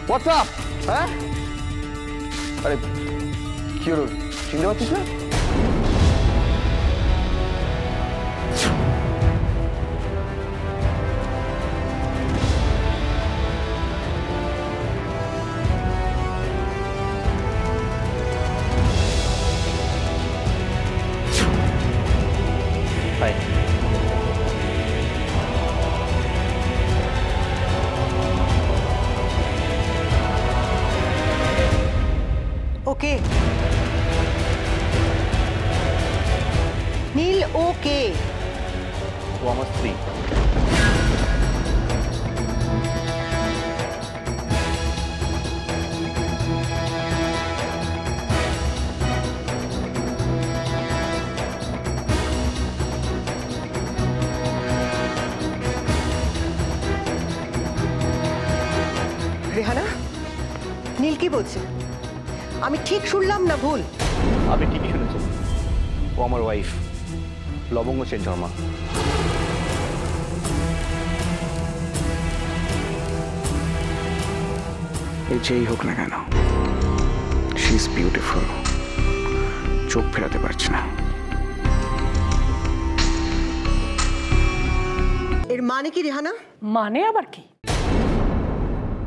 WhatsApp? হ্যাঁ, আরে কি হলো, চিনতে পারছিস না? ওকে নীল, ওকে ও আমার স্ত্রী। রেহানা, নীল কি বলছে? আমি ঠিক শুনলাম না ভুল? আপনি ঠিকই শুনেছেন, ও আমার ওয়াইফ লবঙ্গ সেন শর্মা। যেই হোক না কেন, শি ইজ বিউটিফুল, চোখ ফেরাতে পারছি না। এর মানে কি রেহানা? মানে আবার কি?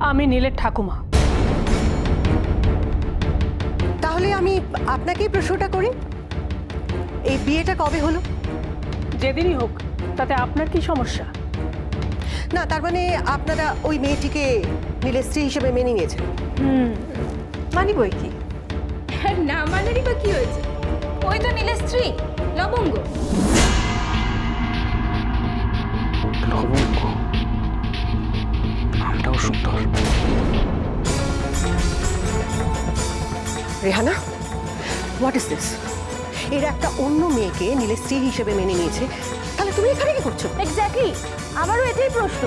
আমি নীলের ঠাকুমা। তাহলে আমি আপনাকেই প্রশ্নটা করি, এই বিয়েটা কবে হলো? যেদিনই হোক, তাতে আপনার কি সমস্যা? না, তার মানে আপনারা ওই মেয়েটিকে নীলের স্ত্রী হিসেবে মেনে নিয়েছেন? মানি বই কি, না মানেরই বা কি হয়েছে? ওই তো নীলের স্ত্রী লবঙ্গ। লবঙ্গ নামটাও সুন্দর। Rehana, what is this? এর একটা অন্য মেয়েকে নীলের স্ত্রী হিসেবে মেনে নিয়েছে, তাহলে তুমি এখানে কি করছো? এক্স্যাক্টলি, আমারও এটাই প্রশ্ন,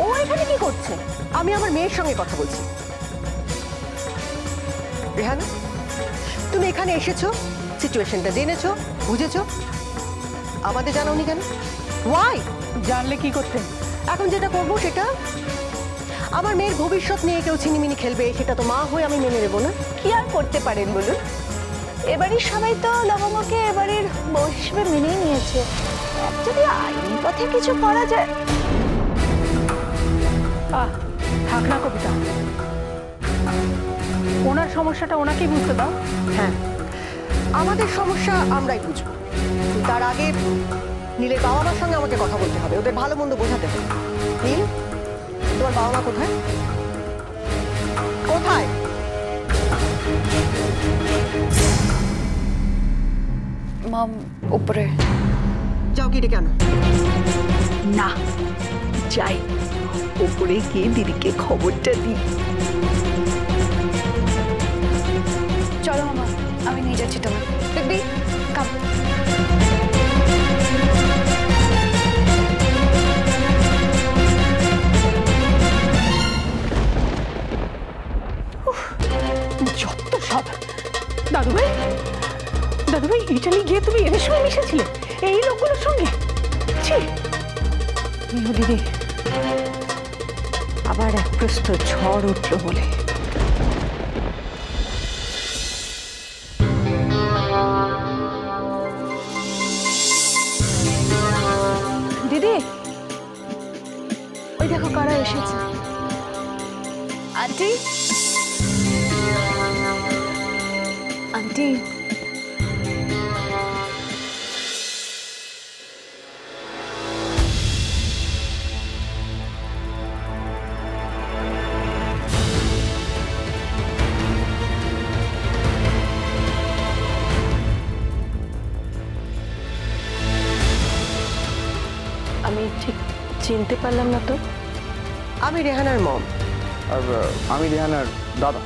ও এখানে কি করছে? আমি আমার মেয়ের সঙ্গে কথা বলছি। রেহানা, তুমি এখানে এসেছো, সিচুয়েশনটা জেনেছো, বুঝেছো, আমাদের জানাওনি কেন? ওয়াই? জানলে কি করতেন? এখন যেটা করবো সেটা, আমার মেয়ের ভবিষ্যৎ নিয়ে কেউ ছিনিমিনি খেলবে, সেটা তো মা হয়ে আমি মেনে নেবো না। কি আর করতে পারেন বলুন? এবারের সবাই তো লবঙ্গকে এবারের বউ হিসেবে মেনেই নিয়েছে। যদি আইনি পথে কিছু করা যায়। থাক না কবিতা, ওনার সমস্যাটা ওনাকেই বুঝতে দাও। হ্যাঁ, আমাদের সমস্যা আমরাই বুঝবো, তার আগে নীলের বাবা মার সঙ্গে আমাকে কথা বলতে হবে, ওদের ভালো মন্দ বোঝাতে হবে। নীল, তোমার বাবা মা কোথায়? কোথায়? মাম উপরে। যাও, গিয়ে কেন? না, যাই উপরে গিয়ে দিদিকে খবরটা দিই। চলো মামা, আমি নিয়ে যাচ্ছি তোমার। দিদি কাম। যত সব। দাদুভাই, দাদুভাই, ইটালি গিয়ে তুমি এদের সঙ্গে মিশেছিলে, এই লোকগুলোর সঙ্গে? দিদি, আবার এক প্রস্ত ঝড় উঠল বলে। দিদি, ওই দেখো কারা এসেছে। আন্টি, আন্টি, আমি ঠিক চিনতে পারলাম না তো। আমি রেহানার মম। আর আমি রেহানার দাদা।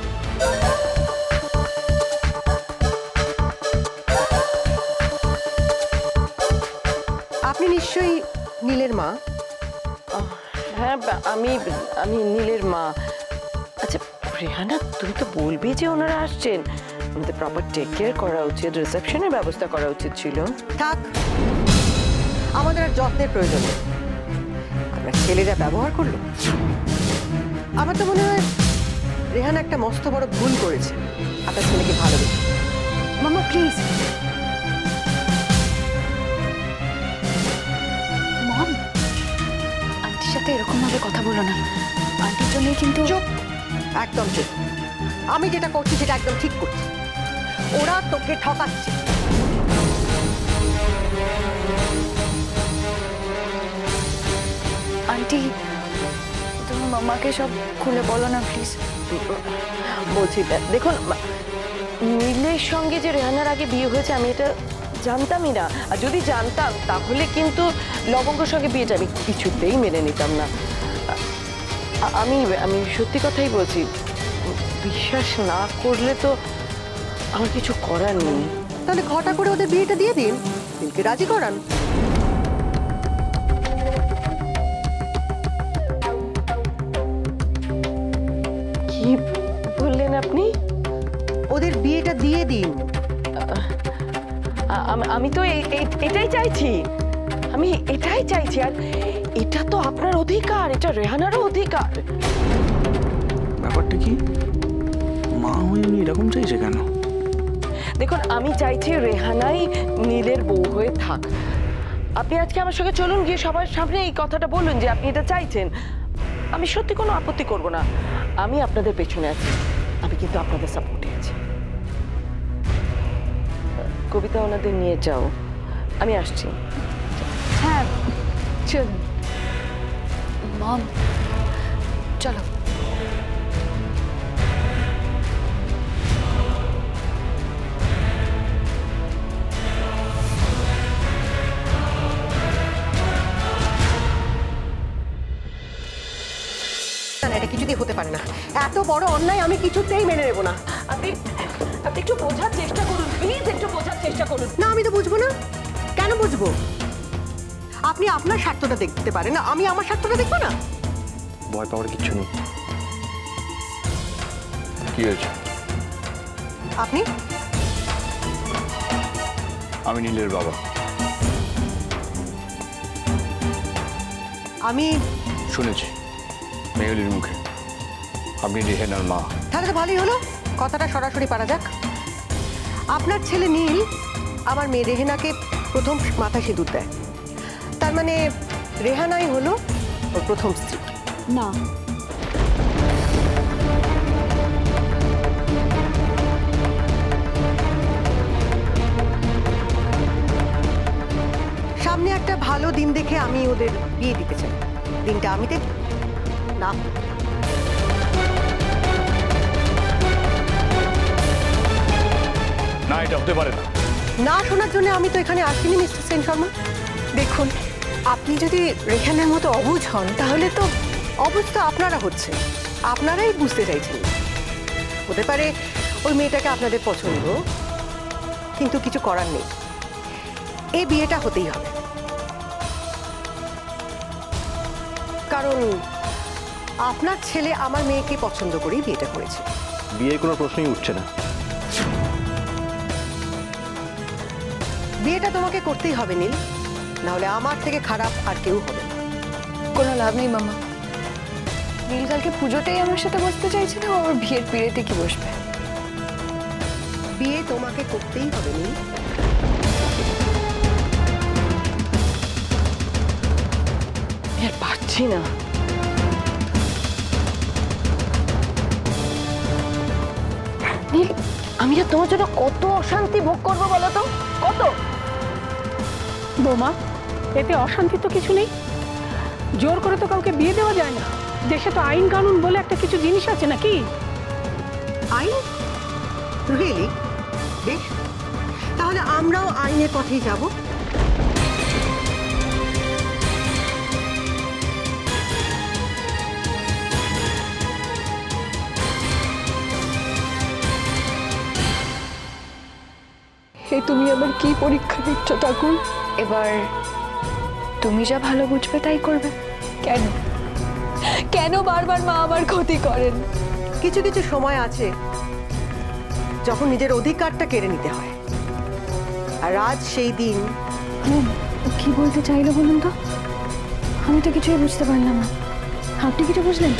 আপনি নিশ্চয়ই নীলের মা? হ্যাঁ, আমি আমি নীলের মা। আচ্ছা রেহানা, তুমি তো বলবে যে ওনারা আসছেন, আমাদের প্রপার টেক কেয়ার করা উচিত, রিসেপশনের ব্যবস্থা করা উচিত ছিল। থাক, আমাদের আর যত্নের প্রয়োজন নেই। আমরা ছেলে যা ব্যবহার করলো, আমার তো মনে হয় রেহান একটা মস্ত বড় ভুল করেছে আপনার ছেলেকে ভালোবেসে। মামা প্লিজ। মম, আন্টির সাথে এরকম ভাবে কথা বলো না। আন্টির জন্যই কিন্তু। চুপ, একদম চুপ। আমি যেটা করছি সেটা একদম ঠিক করছি। ওরা তোকে ঠকাচ্ছে। আন্টি, তুমি মামাকে সব খুলে বলো না প্লিজ। বলছি দেখুন, নীলের সঙ্গে যে রেহানার আগে বিয়ে হয়েছে আমি এটা জানতামই না। আর যদি জানতাম তাহলে কিন্তু লবঙ্গর সঙ্গে বিয়েটা আমি কিছুতেই মেনে নিতাম না। আমি আমি সত্যি কথাই বলছি, বিশ্বাস না করলে তো আমার কিছু করার নেই। তাহলে ঘটা করে ওদের বিয়েটা দিয়ে দিন, নীলকে রাজি করান। কি বললেন আপনি? ওদের বিয়েটা দিয়ে দিন। আমি তো এটাই চাইছি, আমি এটাই চাইছি। আর এটা তো আপনার অধিকার, এটা রেহানারও অধিকার। ব্যাপারটা কি? মা হয়ে উনি এরকম চাইছে কেন? দেখুন, আমি চাইছি রেহানাই নীলের বউ হয়ে থাক। আপনি আজকে আমার সঙ্গে চলুন, গিয়ে সবার সামনে এই কথাটা বলুন যে আপনি এটা চাইছেন। আমি সত্যি কোনো আপত্তি করব না। আমি আপনাদের পেছনে আছি, আমি কিন্তু আপনাদের সাপোর্টে আছি। কবিতা ওনাদের নিয়ে যাও, আমি আসছি। হ্যাঁ চল মম, চলো। এটা কিছুতেই হতে পারে না। এত বড় অন্যায় আমি কিছুতেই মেনে নেব না। আপনি আপনি একটু বোঝার চেষ্টা করুন প্লিজ, একটু বোঝার চেষ্টা করুন। না, আমি তো বুঝবো না। কেন বুঝবো? আপনি আপনার স্বার্থটা দেখতে পারেন না, আমি আমার স্বার্থটা দেখবো না? ভয় পাওয়ার কিচ্ছু নেই। কি হয়েছে? আপনি? আমি নীলের বাবা। আমি শুনেছি মেহুলির মুখে আপনি রেহানার মা। তাহলে তো ভালোই হলো, কথাটা সরাসরি পারা যাক। আপনার ছেলে নীল আমার মেয়ে রেহানাকে প্রথম মাথায় সিঁদুর দেয়, তার মানে রেহানাই হলো ওর প্রথম স্ত্রী। না, সামনে একটা ভালো দিন দেখে আমি ওদের বিয়ে দিতে চাই। দিনটা আমি দেখ না। না, এটা হতে পারে না। না শোনার জন্য আমি তো এখানে আসিনি মিস্টার সেন শর্মা। দেখুন, আপনি যদি রেহানের মতো অবুঝ হন তাহলে তো অবস্থা আপনারা হচ্ছে, আপনারাই বুঝতে চাইছেন। হতে পারে ওই মেয়েটাকে আপনাদের পছন্দ, কিন্তু কিছু করার নেই, এই বিয়েটা হতেই হবে। কারণ আপনার ছেলে আমার মেয়েকে পছন্দ করেই বিয়েটা করেছে। বিয়ের কোনো প্রশ্নই উঠছে না। বিয়েটা তোমাকে করতেই হবে নীল, নাহলে আমার থেকে খারাপ আর কেউ হবে না। কোনো লাভ নেই মামা। নীল কালকে পুজোতেই আমার সাথে বসতে চাইছে না, ওর বিয়ের পিড়েতে কি বসবে? বিয়ে তোমাকে করতেই হবে নীল। আর পারছি না। নীল, আমি আর তোমার জন্য কত অশান্তি ভোগ করবো বলো তো, কত? বৌমা, এতে অশান্তি তো কিছু নেই। জোর করে তো কাউকে বিয়ে দেওয়া যায় না। দেশে তো আইন কানুন বলে একটা কিছু জিনিস আছে নাকি? আইন? রিয়েলি? বেশ, তাহলে আমরাও আইনের পথেই যাব। হে তুমি আবার কি পরীক্ষা দিচ্ছ ঠাকুর? এবার তুমি যা ভালো বুঝবে তাই করবে। কেন কেন বারবার মা আমার ক্ষতি করেন? কিছু কিছু সময় আছে যখন নিজের অধিকারটা কেড়ে নিতে হয়, আর আজ সেই দিন। কি বলতে চাইলো বলুন তো? আমি তো কিছুই বুঝতে পারলাম না। আপনি কিছু বুঝলেন?